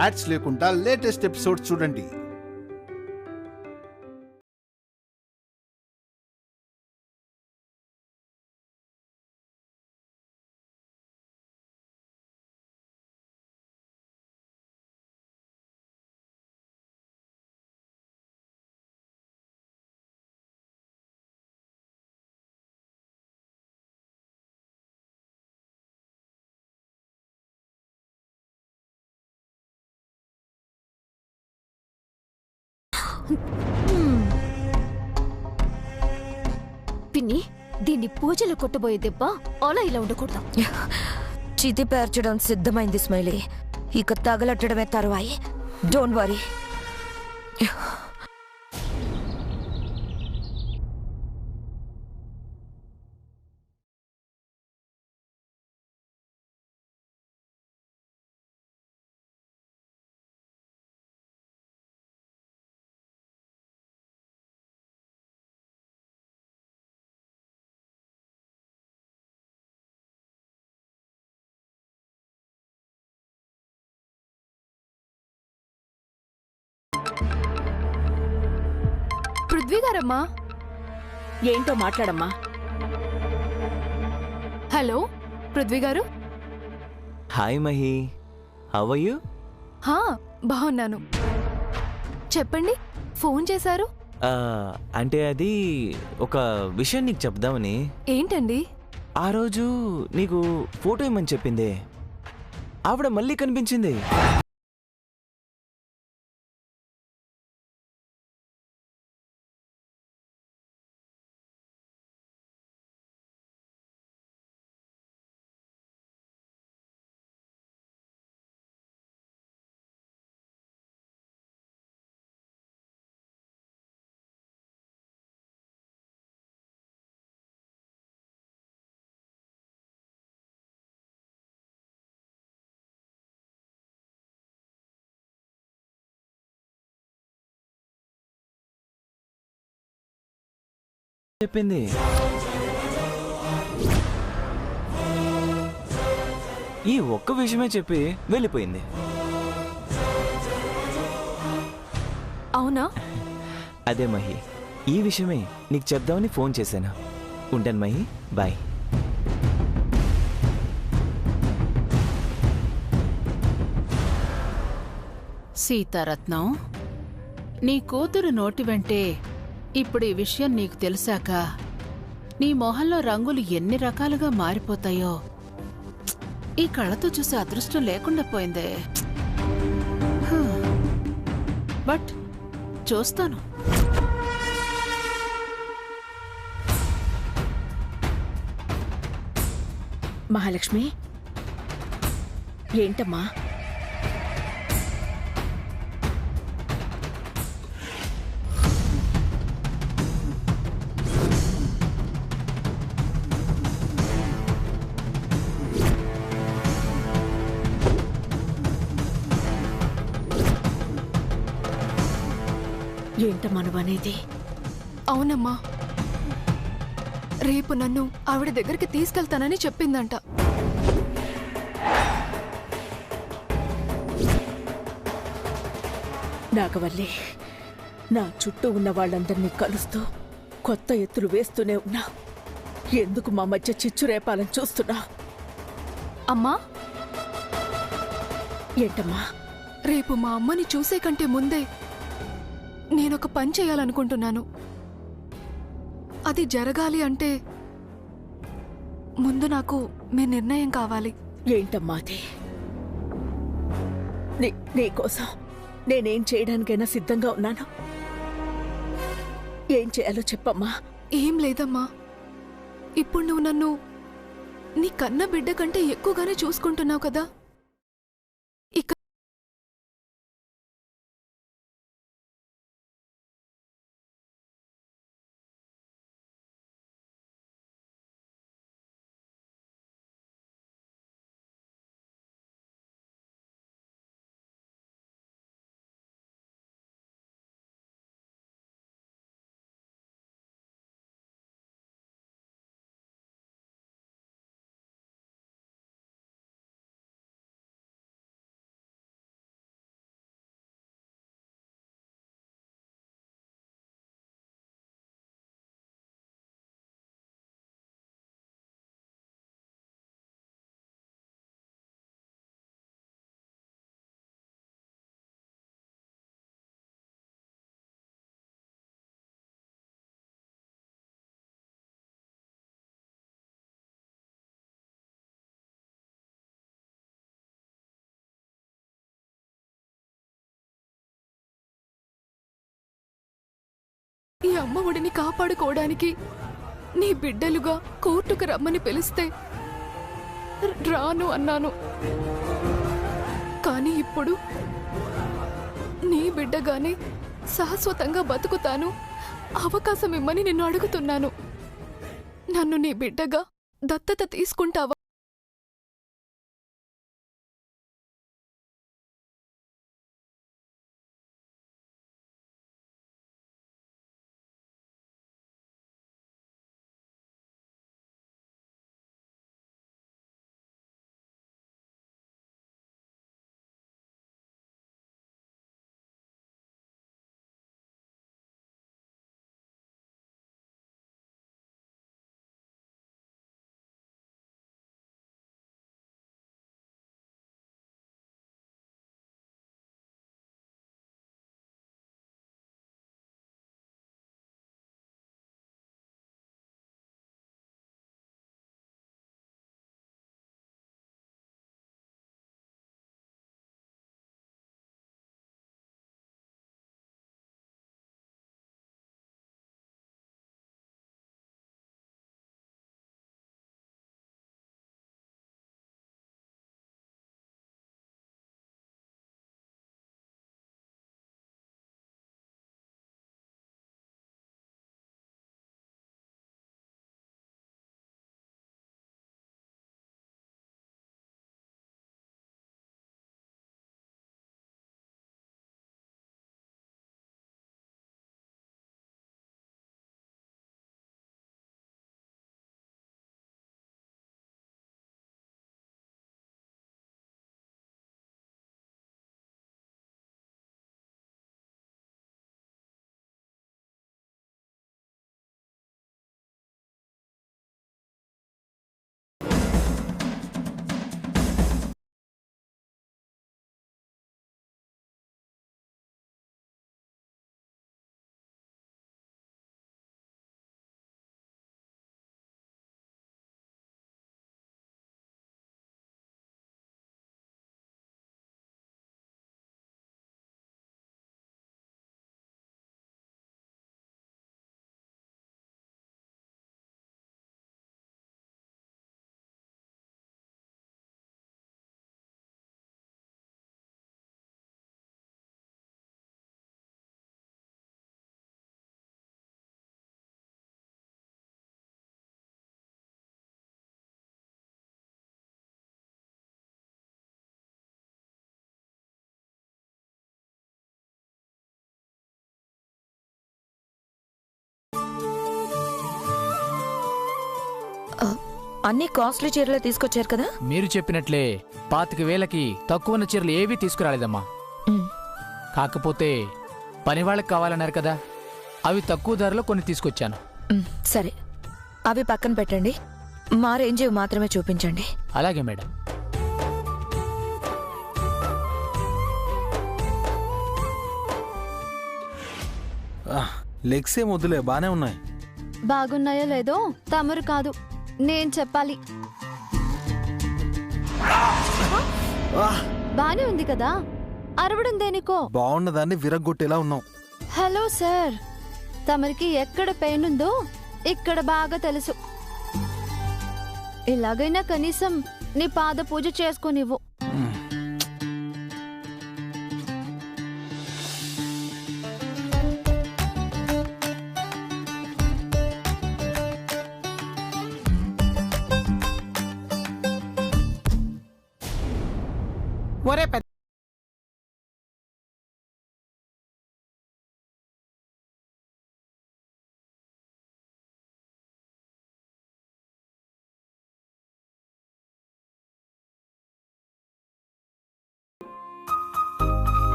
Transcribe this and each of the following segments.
Ads లేకుండా latest episodes చూడండి. పిన్ని, దీన్ని పూజలో కొట్టబోయే దెబ్బ అలా ఇలా ఉండకూడదు. చితి పేర్చడం సిద్ధమైంది స్మైలీ. ఇక తగలట్టడమే తరువాయి. Don't worry. పృథ్వీ గారమ్మా. ఏంటో మాట్లాడమ్మా. Hello Prithvi garu. Hi Mahi, how are you? బాగున్నాను. చెప్పండి, ఫోన్ చేశారు? అంటే అది ఒక విషయం నీకు చెప్దామని. ఏంటండి? ఆ రోజు నీకు ఫోటో ఇమ్మని చెప్పిందే ఆవిడ మళ్ళీ కనిపించింది. చెప్పింది ఈ ఒక్క విషయమే చెప్పి వెళ్ళిపోయింది. అవునా? అదే మహి, ఈ విషయమే నీకు చెప్దామని ఫోన్ చేశాను. ఉంటాను మహి, బాయ్. సీతారత్నం, నీ కూతురు నోటి వెంటే ఇప్పుడు ఈ విషయం నీకు తెలిసాక నీ మొహంలో రంగులు ఎన్ని రకాలుగా మారిపోతాయో ఈ కళ్ళతో చూసే అదృష్టం లేకుండా పోయిందే. బట్ చూస్తాను. మహాలక్ష్మి, ఏంటమ్మా? ఏంటమ్మా నువ్వనేది? అవునమ్మా, రేపు నన్ను ఆవిడ దగ్గరికి తీసుకెళ్తానని చెప్పిందంట. నాగవల్లి, నా చుట్టూ ఉన్న వాళ్ళందరినీ కలుస్తూ కొత్త ఎత్తులు వేస్తూనే ఉన్నా. ఎందుకు మా మధ్య చిచ్చు రేపాలని చూస్తున్నా? అమ్మా, ఏంటమ్మా? రేపు మా అమ్మని చూసే కంటే ముందే నేనొక పని చేయాలనుకుంటున్నాను. అది జరగాలి అంటే ముందు నాకు మీ నిర్ణయం కావాలి. ఏంటమ్మా అది? నీకోసం నేనేం చేయడానికైనా సిద్ధంగా ఉన్నాను. ఏం చేయాలో చెప్పమ్మా. ఏం లేదమ్మా, ఇప్పుడు నువ్వు నన్ను నీ కన్న బిడ్డ కంటే ఎక్కువగానే చూసుకుంటున్నావు కదా. ఈ అమ్మ ఒడిని కాపాడుకోవడానికి నీ బిడ్డలుగా కోర్టుకు రమ్మని పిలిస్తే రాను అన్నాను. కానీ ఇప్పుడు నీ బిడ్డగానే శాశ్వతంగా బతుకుతాను, అవకాశం ఇమ్మని నిన్ను అడుగుతున్నాను. నన్ను నీ బిడ్డగా దత్తత తీసుకుంటావా? అన్ని కాస్ట్లీ చీరలే తీసుకొచ్చారు కదా? మీరు చెప్పినట్లే 25,000కి తక్కువన్న చీరలు ఏవీ తీసుకురాలేదమ్మా. ఉమ్, కాకపోతే పనివాళ్ళకి కావాలన్నారు కదా, అవి తక్కువ ధరలో కొన్ని తీసుకొచ్చాను. సరే, అవి పక్కన పెట్టండి. మా రేంజ్ మాత్రమే చూపించండి. అలాగే మేడం. లెగ్స్ ఏం వద్దులే, బానే ఉన్నాయి. బాగున్నాయో లేదో తమరు కాదు, నేను చెప్పాలి. బానే ఉంది కదా, అరవడం దేనికో? బాగున్నదాన్ని విరగ్గొట్టేలా ఉన్నావు. హలో సార్, తమరికి ఎక్కడ పెయిన్ ఉందో ఇక్కడ బాగా తెలుసు. ఇలాగైనా కనీసం నీ పాద పూజ చేసుకోనివ్వు. ఒరే పెద్ద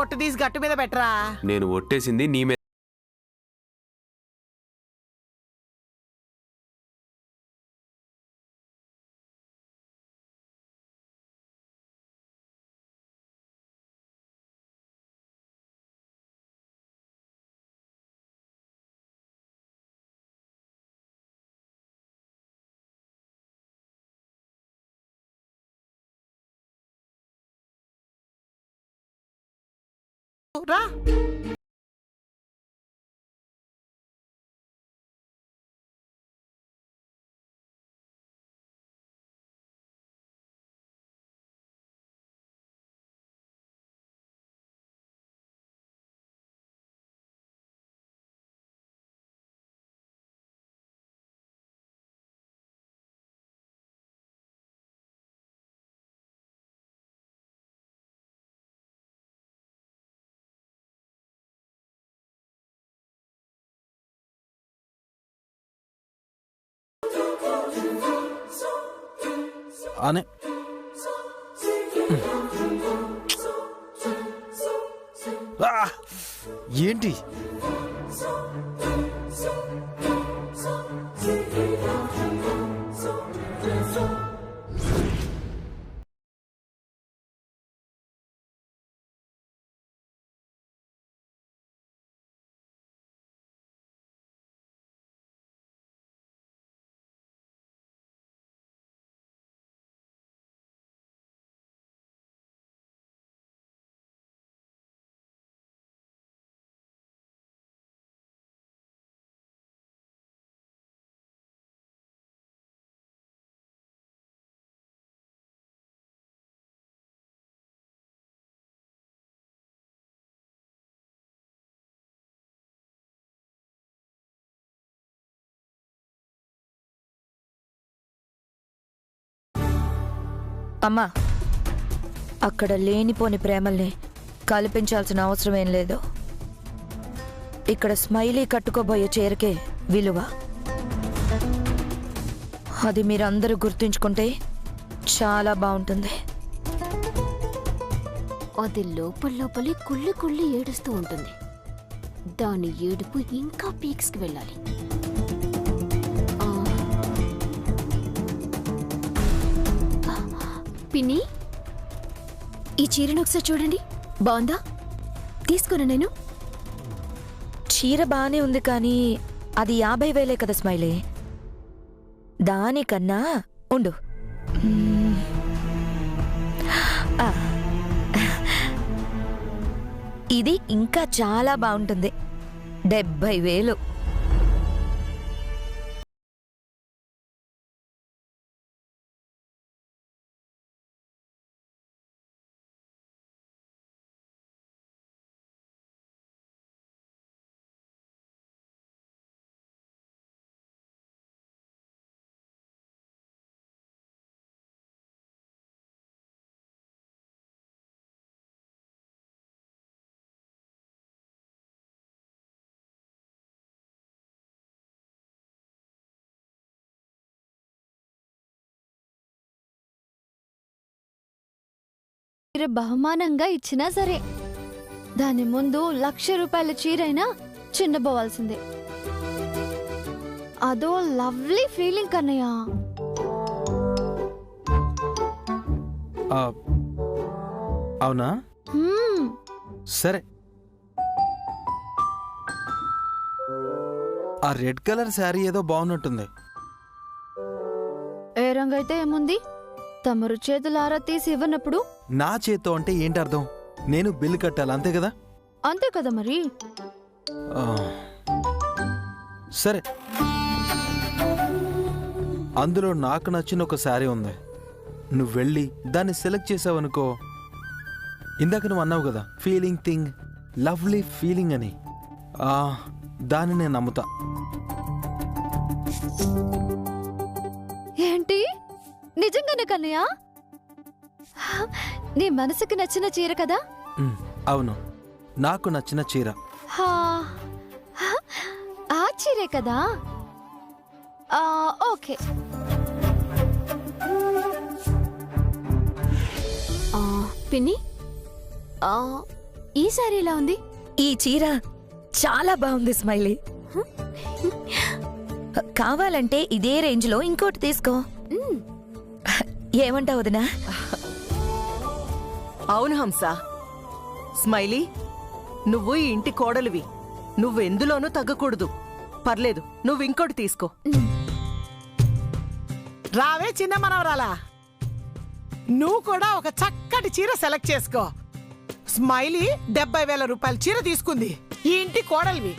ఒట్టు తీసి గట్టు మీద పెట్టరా. నేను ఒట్టేసింది నీ మీద. రా అనే ఆ! ఏంటి అమ్మా, అక్కడ లేనిపోని ప్రేమల్ని కల్పించాల్సిన అవసరం ఏం లేదు. ఇక్కడ స్మైలీ కట్టుకోబోయే చీరకే విలువ. అది మీరందరూ గుర్తుంచుకుంటే చాలా బాగుంటుంది. అది లోపలి కుళ్ళి కుళ్ళి ఏడుస్తూ ఉంటుంది. దాని ఏడుపు ఇంకా పీక్స్కి వెళ్ళాలి. పిన్ని, ఈ చీరను ఒకసారి చూడండి, బాగుందా? తీసుకున్నా నేను. చీర బానే ఉంది కానీ అది 50,000 కదా స్మైలీ. దానికన్నా ఉండు. ఆ, ఇది ఇంకా చాలా బాగుంటుంది. 70,000. మీరు బహుమానంగా ఇచ్చినా సరే దాని ముందు 1,00,000 రూపాయల చీరైనా చిన్నబోవాల్సిందే. అదో లవ్లీ ఫీలింగ్ కన్నయ్య. అవునా? సరే, ఆ రెడ్ కలర్ శారీ ఏదో బాగున్నట్టుంది. ఏ రంగైతే ఏముంది, తమరు చేతులారా తీసి ఇవ్వనప్పుడు నా చేత్తో అంటే ఏంటి అర్థం? నేను బిల్లు కట్టాలి అంతే కదా? అంతే కదా మరి. ఆ, సరే, అందులో నాకు నచ్చిన ఒక శారీ ఉంది. నువ్వు వెళ్ళి దాన్ని సెలెక్ట్ చేసావనుకో, ఇందాక నువ్వు అన్నావు కదా ఫీలింగ్ థింగ్, లవ్లీ ఫీలింగ్ అని, దాన్ని నేను నమ్ముతా. ఏంటి, నిజంగానే కన్నయ్య? నీ మనసుకు నచ్చిన చీర కదా? అవును, నాకు నచ్చిన చీర. ఆ చీరే కదా? ఓకే. పిన్ని, ఈ సారీ ఎలా ఉంది? ఈ చీర చాలా బాగుంది స్మైలీ. కావాలంటే ఇదే రేంజ్లో ఇంకోటి తీసుకో. ఏమంటావు వదినా? అవును హంస. స్మైలీ, నువ్వు ఈ ఇంటి కోడలివి. నువ్వెందులోనూ తగ్గకూడదు. పర్లేదు, నువ్వు ఇంకోటి తీసుకో. రావే చిన్న మనవరాలా, నువ్వు కూడా ఒక చక్కటి చీర సెలెక్ట్ చేసుకో. స్మైలీ 70,000 రూపాయల చీర తీసుకుంది. ఈ ఇంటి కోడలివి,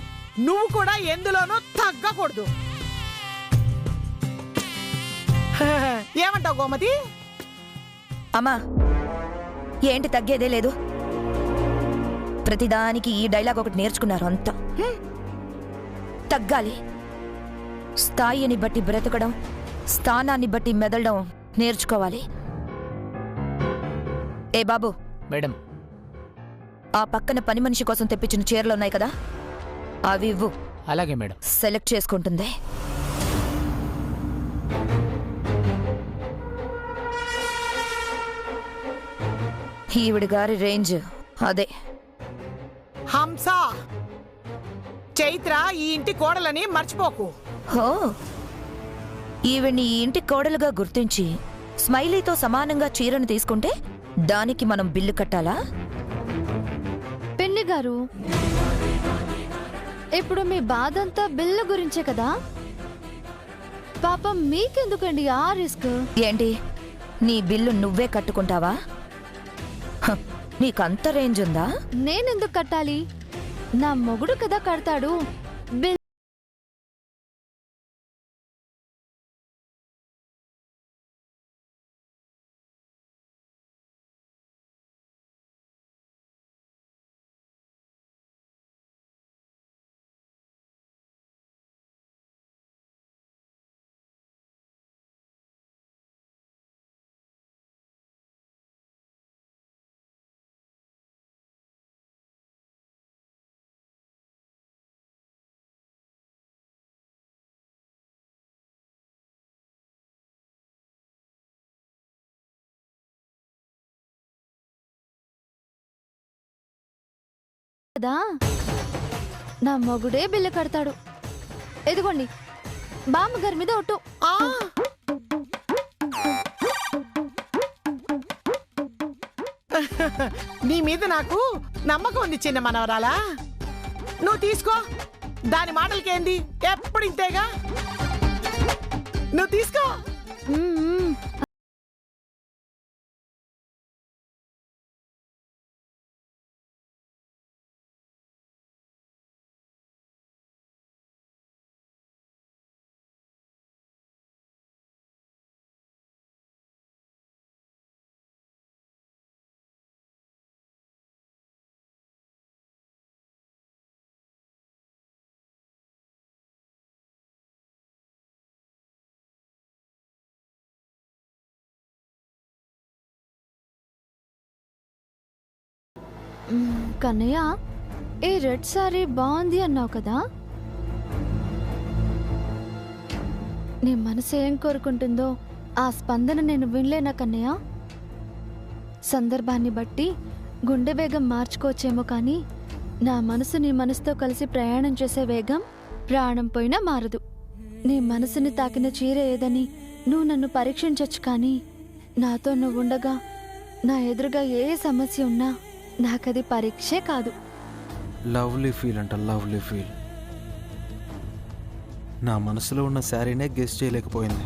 నువ్వు కూడా ఎందులోనూ తగ్గకూడదు. ఏమంటావు గోమతి? అమ్మా, ఏంటి తగ్గేదే లేదు. ప్రతిదానికి ఈ డైలాగ్ ఒకటి నేర్చుకున్నారు అంతా. తగ్గాలి. స్థాయిని బట్టి బ్రతకడం, స్థానాన్ని బట్టి మెదలడం నేర్చుకోవాలి. ఏ బాబు మేడం, ఆ పక్కన పని మనిషి కోసం తెప్పించిన చీరలు ఉన్నాయి కదా, అవి ఇవ్వు. అలాగే మేడం. సెలెక్ట్ చేసుకుంటుంది. ఈవిడ గారి రేంజ్ అదే. హంస, చైత్ర ఈ ఇంటి కోడలని మర్చిపోకు. హో, ఈవిడ్ని ఈ ఇంటి కోడలుగా గుర్తించి స్మైలీతో సమానంగా చీరను తీసుకుంటే దానికి మనం బిల్లు కట్టాలా? పిన్ని గారు, ఇప్పుడు మీ బాధంతా బిల్లు గురించే కదా. పాపం మీకెందుకండి ఆ రిస్క్? ఏంటి, నీ బిల్లు నువ్వే కట్టుకుంటావా? హ, నీకంత రేంజ్ ఉందా? నేనెందుకు కట్టాలి? నా మొగుడు కదా కడతాడు బిల్. కదా, నా మొగుడే బిల్లు కడతాడు. ఎదుగోండి, బామ్మగారి మీద ఒట్టు. ఆ నీ మీద నాకు నమ్మకం ఉంది చిన్న మనవరాలా. నువ్వు తీసుకో, దాని మాటలకేంది, ఎప్పుడు ఇంతేగా. నువ్వు తీసుకో. మ్మ్. కన్నయ్య, ఈ రెడ్ సారీ బాగుంది అన్నావు కదా. నీ మనసు ఏం కోరుకుంటుందో ఆ స్పందన నేను వినలేనా కన్నయ్య? సందర్భాన్ని బట్టి గుండె వేగం మార్చుకోవచ్చేమో కానీ నా మనసు నీ మనసుతో కలిసి ప్రయాణం చేసే వేగం ప్రాణం పోయినా మారదు. నీ మనసుని తాకిన చీర ఏదని నువ్వు నన్ను పరీక్షించొచ్చు, కానీ నాతో నువ్వు ఉండగా నా ఎదురుగా ఏ సమస్య ఉన్నా నాకది పరీక్షే కాదు. లవ్లీ ఫీల్ అంట, లవ్లీ ఫీల్. నా మనసులో ఉన్న శారీనే గెస్ చేయలేకపోయింది.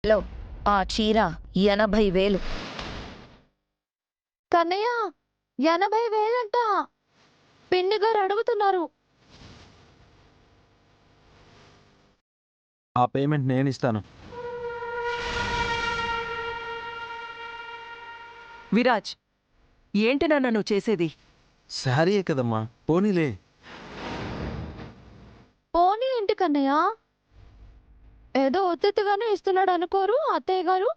హలో, ఆ చీర 80,000. కన్నయ్య, 80,000 పిన్ని గారు అడుగుతున్నారు. ఆ పేమెంట్ నేను ఇస్తాను. విరాజ్, ఏంటి నాన్న నువ్వు చేసేది? శారీయే కదమ్మా, పోనీలే. పోనీ ఏంటి కన్నయ్య, ఏదో ఒత్తిగానే ఇస్తున్నాడు అనుకోరు అత్తయ్య గారు.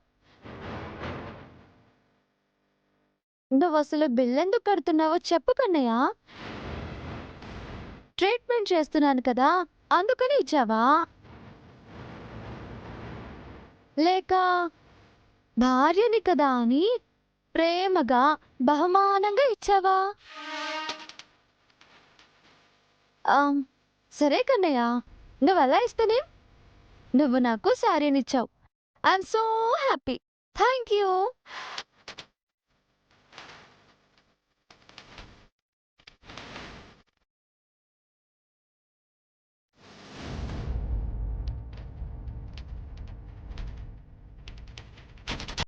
నువ్వు అసలు బిల్ ఎందుకు కడుతున్నావో చెప్పు కన్నయ్య. ట్రీట్మెంట్ చేస్తున్నాను కదా అందుకని ఇచ్చావా, లేక భార్యని కదా అని ప్రేమగా బహుమానంగా ఇచ్చావా? సరే కన్నయ్య, నువ్వు ఎలా ఇస్తేనే. నువ్వు నాకు శారీనిచ్చావు. I'm so happy. Thank you.